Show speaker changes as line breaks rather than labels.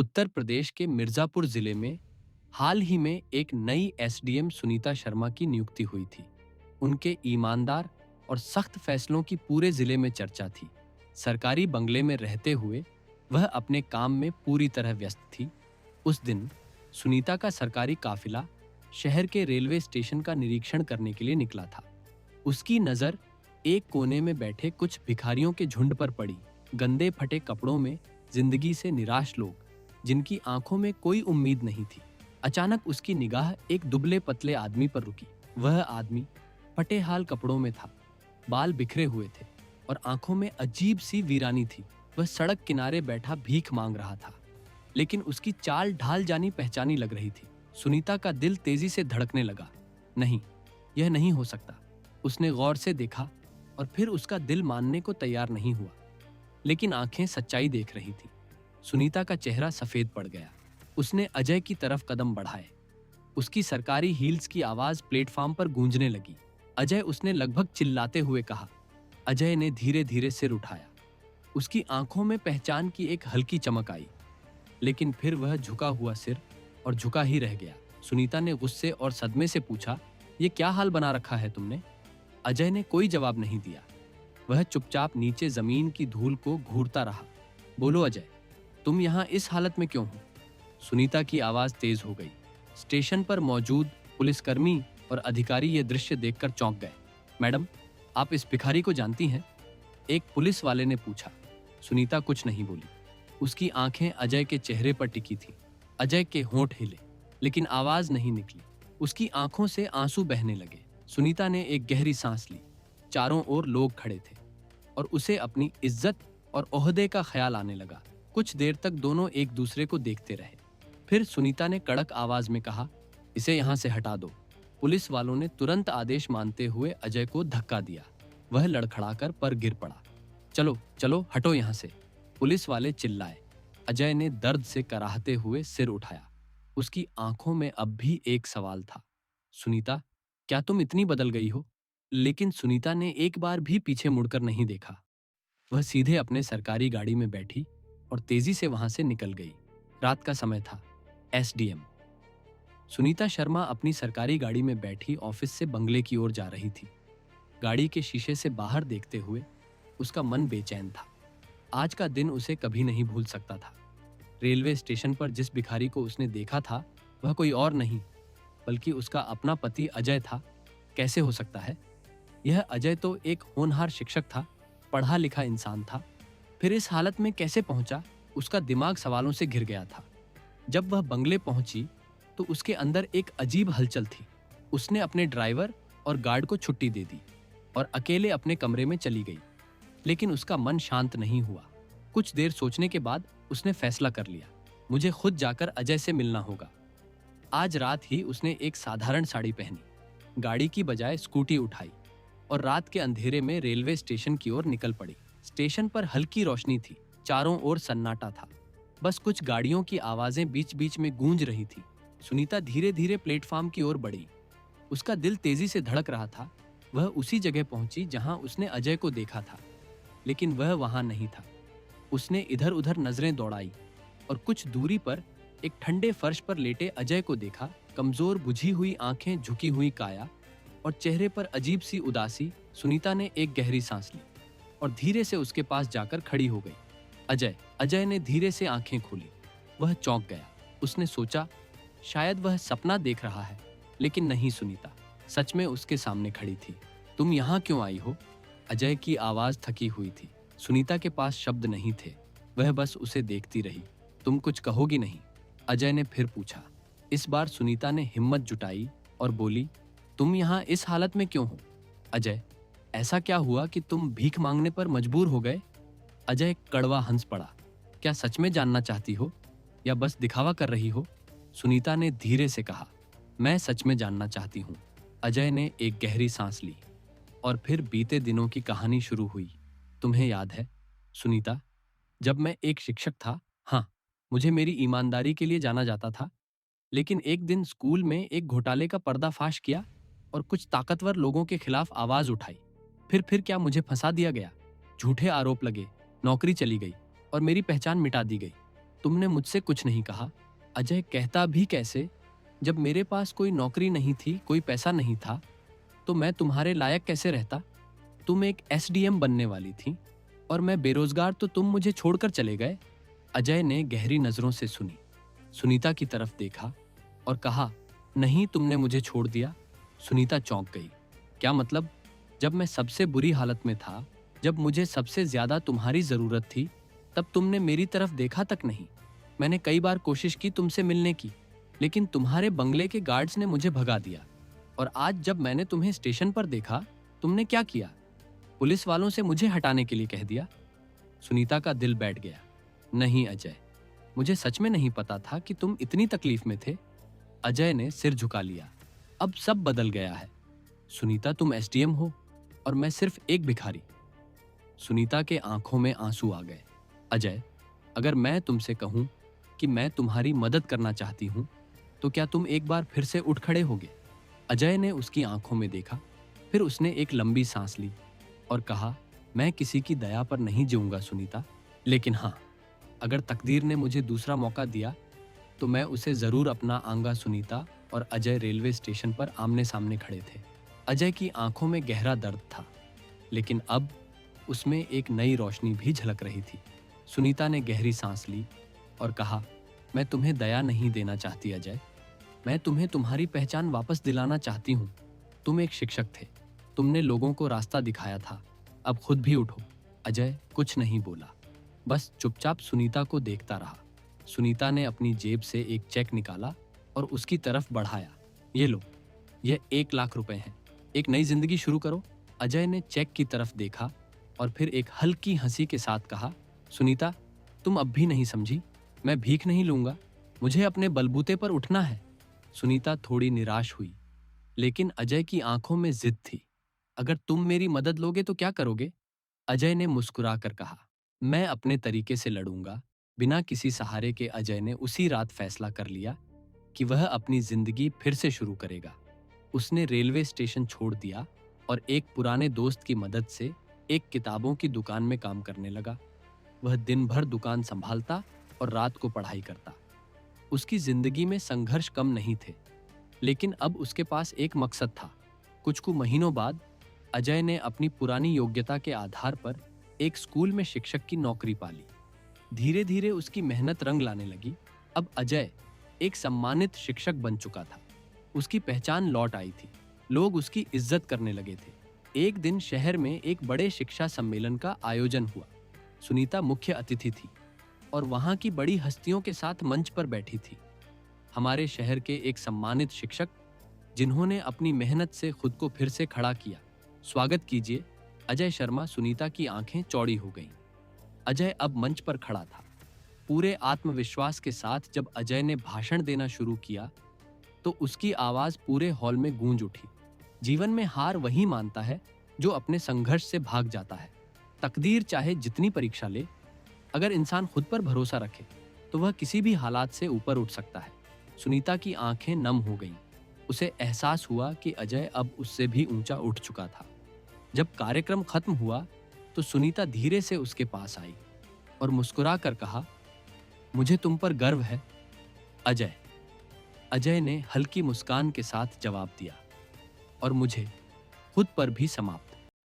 उत्तर प्रदेश के मिर्जापुर जिले में हाल ही में एक नई एसडीएम सुनीता शर्मा की नियुक्ति हुई थी। उनके ईमानदार और सख्त फैसलों की पूरे जिले में चर्चा थी। सरकारी बंगले में रहते हुए वह अपने काम में पूरी तरह व्यस्त थी। उस दिन सुनीता का सरकारी काफिला शहर के रेलवे स्टेशन का निरीक्षण करने के लिए निकला था। उसकी नजर एक कोने में बैठे कुछ भिखारियों के झुंड पर पड़ी। गंदे फटे कपड़ों में जिंदगी से निराश लोग, जिनकी आंखों में कोई उम्मीद नहीं थी। अचानक उसकी निगाह एक दुबले पतले आदमी पर रुकी। वह आदमी फटे हाल कपड़ों में था, बाल बिखरे हुए थे और आंखों में अजीब सी वीरानी थी। वह सड़क किनारे बैठा भीख मांग रहा था, लेकिन उसकी चाल ढाल जानी पहचानी लग रही थी। सुनीता का दिल तेजी से धड़कने लगा। नहीं, यह नहीं हो सकता। उसने गौर से देखा और फिर उसका दिल मानने को तैयार नहीं हुआ, लेकिन आंखें सच्चाई देख रही थी। सुनीता का चेहरा सफेद पड़ गया। उसने अजय की तरफ कदम बढ़ाए। उसकी सरकारी हील्स की आवाज प्लेटफॉर्म पर गूंजने लगी। अजय, उसने लगभग चिल्लाते हुए कहा। अजय ने धीरे धीरे सिर उठाया। उसकी आंखों में पहचान की एक हल्की चमक आई, लेकिन फिर वह झुका हुआ सिर और झुका ही रह गया। सुनीता ने गुस्से और सदमे से पूछा, ये क्या हाल बना रखा है तुमने? अजय ने कोई जवाब नहीं दिया। वह चुपचाप नीचे जमीन की धूल को घूरता रहा। बोलो अजय, तुम यहाँ इस हालत में क्यों हो? सुनीता की आवाज तेज हो गई। स्टेशन पर मौजूद पुलिसकर्मी और अधिकारी यह दृश्य देखकर चौंक गए। मैडम, आप इस भिखारी को जानती हैं? एक पुलिस वाले ने पूछा। सुनीता कुछ नहीं बोली। उसकी आंखें अजय के चेहरे पर टिकी थी। अजय के होंठ हिले, लेकिन आवाज नहीं निकली। उसकी आंखों से आंसू बहने लगे। सुनीता ने एक गहरी सांस ली। चारों ओर लोग खड़े थे और उसे अपनी इज्जत और ओहदे का ख्याल आने लगा। कुछ देर तक दोनों एक दूसरे को देखते रहे। फिर सुनीता ने कड़क आवाज में कहा, इसे यहां से हटा दो। पुलिस वालों ने तुरंत आदेश मानते हुए अजय को धक्का दिया। वह लड़खड़ाकर पर गिर पड़ा। चलो चलो, हटो यहां से, पुलिस वाले चिल्लाए। अजय ने दर्द से कराहते हुए सिर उठाया। उसकी आंखों में अब भी एक सवाल था, सुनीता, क्या तुम इतनी बदल गई हो? लेकिन सुनीता ने एक बार भी पीछे मुड़कर नहीं देखा। वह सीधे अपने सरकारी गाड़ी में बैठी और तेजी से वहां से निकल गई। रात का समय था। एसडीएम सुनीता शर्मा अपनी सरकारी गाड़ी में बैठी ऑफिस से बंगले की ओर जा रही थी। गाड़ी के शीशे से बाहर देखते हुए उसका मन बेचैन था। आज का दिन उसे कभी नहीं भूल सकता था। रेलवे स्टेशन पर जिस भिखारी को उसने देखा था, वह कोई और नहीं बल्कि उसका अपना पति अजय था। कैसे हो सकता है? यह अजय तो एक होनहार शिक्षक था, पढ़ा लिखा इंसान था। फिर इस हालत में कैसे पहुंचा? उसका दिमाग सवालों से घिर गया था। जब वह बंगले पहुंची तो उसके अंदर एक अजीब हलचल थी। उसने अपने ड्राइवर और गार्ड को छुट्टी दे दी और अकेले अपने कमरे में चली गई। लेकिन उसका मन शांत नहीं हुआ। कुछ देर सोचने के बाद उसने फैसला कर लिया, मुझे खुद जाकर अजय से मिलना होगा। आज रात ही उसने एक साधारण साड़ी पहनी, गाड़ी की बजाय स्कूटी उठाई और रात के अंधेरे में रेलवे स्टेशन की ओर निकल पड़ी। स्टेशन पर हल्की रोशनी थी, चारों ओर सन्नाटा था। बस कुछ गाड़ियों की आवाजें बीच बीच में गूंज रही थी। सुनीता धीरे धीरे प्लेटफॉर्म की ओर बढ़ी। उसका दिल तेजी से धड़क रहा था। वह उसी जगह पहुंची जहां उसने अजय को देखा था, लेकिन वह वहां नहीं था। उसने इधर उधर नजरें दौड़ाई और कुछ दूरी पर एक ठंडे फर्श पर लेटे अजय को देखा। कमजोर बुझी हुई आंखें, झुकी हुई काया और चेहरे पर अजीब सी उदासी। सुनीता ने एक गहरी सांस ली और धीरे से उसके पास जाकर खड़ी हो गई। अजय, अजय ने धीरे से आंखें खोली। वह चौंक गया। उसने सोचा शायद वह सपना देख रहा है, लेकिन नहीं, सुनीता सच में उसके सामने खड़ी थी। तुम यहाँ क्यों आई हो? अजय की आवाज थकी हुई थी। सुनीता के पास शब्द नहीं थे। वह बस उसे देखती रही। तुम कुछ कहोगी नहीं? अजय ने फिर पूछा। इस बार सुनीता ने हिम्मत जुटाई और बोली, तुम यहाँ इस हालत में क्यों हो? अजय, ऐसा क्या हुआ कि तुम भीख मांगने पर मजबूर हो गए? अजय कड़वा हंस पड़ा। क्या सच में जानना चाहती हो या बस दिखावा कर रही हो? सुनीता ने धीरे से कहा, मैं सच में जानना चाहती हूँ। अजय ने एक गहरी सांस ली और फिर बीते दिनों की कहानी शुरू हुई। तुम्हें याद है सुनीता, जब मैं एक शिक्षक था, हाँ, मुझे मेरी ईमानदारी के लिए जाना जाता था, लेकिन एक दिन स्कूल में एक घोटाले का पर्दाफाश किया और कुछ ताकतवर लोगों के खिलाफ आवाज उठाई। फिर क्या मुझे फंसा दिया गया। झूठे आरोप लगे, नौकरी चली गई और मेरी पहचान मिटा दी गई। तुमने मुझसे कुछ नहीं कहा। अजय कहता भी कैसे? जब मेरे पास कोई नौकरी नहीं थी, कोई पैसा नहीं था, तो मैं तुम्हारे लायक कैसे रहता? तुम एक एसडीएम बनने वाली थी और मैं बेरोजगार, तो तुम मुझे छोड़कर चले गए। अजय ने गहरी नजरों से सुनी, सुनीता की तरफ देखा और कहा, नहीं, तुमने मुझे छोड़ दिया। सुनीता चौंक गई। क्या मतलब? जब मैं सबसे बुरी हालत में था, जब मुझे सबसे ज्यादा तुम्हारी जरूरत थी, तब तुमने मेरी तरफ देखा तक नहीं। मैंने कई बार कोशिश की तुमसे मिलने की, लेकिन तुम्हारे बंगले के गार्ड्स ने मुझे भगा दिया। और आज जब मैंने तुम्हें स्टेशन पर देखा, तुमने क्या किया? पुलिस वालों से मुझे हटाने के लिए कह दिया। सुनीता का दिल बैठ गया। नहीं अजय, मुझे सच में नहीं पता था कि तुम इतनी तकलीफ में थे। अजय ने सिर झुका लिया। अब सब बदल गया है। सुनीता, तुम एसडीएम हो और मैं सिर्फ एक भिखारी। सुनीता के आंखों में आंसू आ गए। अजय, अगर मैं तुमसे कहूं कि मैं तुम्हारी मदद करना चाहती हूं, तो क्या तुम एक बार फिर से उठ खड़े होगे? अजय ने उसकी आंखों में देखा, फिर उसने एक लंबी सांस ली और कहा, मैं किसी की दया पर नहीं जीऊंगा सुनीता, लेकिन हाँ, अगर तकदीर ने मुझे दूसरा मौका दिया तो मैं उसे जरूर अपना आऊंगा। सुनीता और अजय रेलवे स्टेशन पर आमने सामने खड़े थे। अजय की आंखों में गहरा दर्द था, लेकिन अब उसमें एक नई रोशनी भी झलक रही थी। सुनीता ने गहरी सांस ली और कहा, मैं तुम्हें दया नहीं देना चाहती अजय, मैं तुम्हें तुम्हारी पहचान वापस दिलाना चाहती हूँ। तुम एक शिक्षक थे, तुमने लोगों को रास्ता दिखाया था, अब खुद भी उठो। अजय कुछ नहीं बोला, बस चुपचाप सुनीता को देखता रहा। सुनीता ने अपनी जेब से एक चेक निकाला और उसकी तरफ बढ़ाया। ये लो, यह 1 लाख रुपए हैं, एक नई जिंदगी शुरू करो। अजय ने चेक की तरफ देखा और फिर एक हल्की हंसी के साथ कहा, सुनीता, तुम अब भी नहीं समझी, मैं भीख नहीं लूंगा, मुझे अपने बलबूते पर उठना है। सुनीता थोड़ी निराश हुई, लेकिन अजय की आंखों में जिद थी। अगर तुम मेरी मदद लोगे तो क्या करोगे? अजय ने मुस्कुराकर कहा, मैं अपने तरीके से लड़ूंगा। बिना किसी सहारे के अजय ने उसी रात फैसला कर लिया कि वह अपनी जिंदगी फिर से शुरू करेगा। उसने रेलवे स्टेशन छोड़ दिया और एक पुराने दोस्त की मदद से एक किताबों की दुकान में काम करने लगा। वह दिन भर दुकान संभालता और रात को पढ़ाई करता। उसकी जिंदगी में संघर्ष कम नहीं थे, लेकिन अब उसके पास एक मकसद था। कुछ महीनों बाद अजय ने अपनी पुरानी योग्यता के आधार पर एक स्कूल में शिक्षक की नौकरी पाली। धीरे धीरे उसकी मेहनत रंग लाने लगी। अब अजय एक सम्मानित शिक्षक बन चुका था। उसकी पहचान लौट आई थी, लोग उसकी इज्जत करने लगे थे। एक दिन शहर में एक बड़े शिक्षा सम्मेलन का आयोजन हुआ। सुनीता मुख्य अतिथि थी और वहां की बड़ी हस्तियों के साथ मंच पर बैठी थी। हमारे शहर के एक सम्मानित शिक्षक, जिन्होंने अपनी मेहनत से खुद को फिर से खड़ा किया, स्वागत कीजिए अजय शर्मा। सुनीता की आंखें चौड़ी हो गईं। अजय अब मंच पर खड़ा था। पूरे आत्मविश्वास के साथ जब अजय ने भाषण देना शुरू किया तो उसकी आवाज पूरे हॉल में गूंज उठी। जीवन में हार वही मानता है जो अपने संघर्ष से भाग जाता है। तकदीर चाहे जितनी परीक्षा ले, अगर इंसान खुद पर भरोसा रखे तो वह किसी भी हालात से ऊपर उठ सकता है। सुनीता की आंखें नम हो गईं। उसे एहसास हुआ कि अजय अब उससे भी ऊंचा उठ चुका था। जब कार्यक्रम खत्म हुआ तो सुनीता धीरे से उसके पास आई और मुस्कुरा कर कहा, मुझे तुम पर गर्व है अजय। अजय ने हल्की मुस्कान के साथ जवाब दिया, और मुझे खुद पर भी। समाप्त।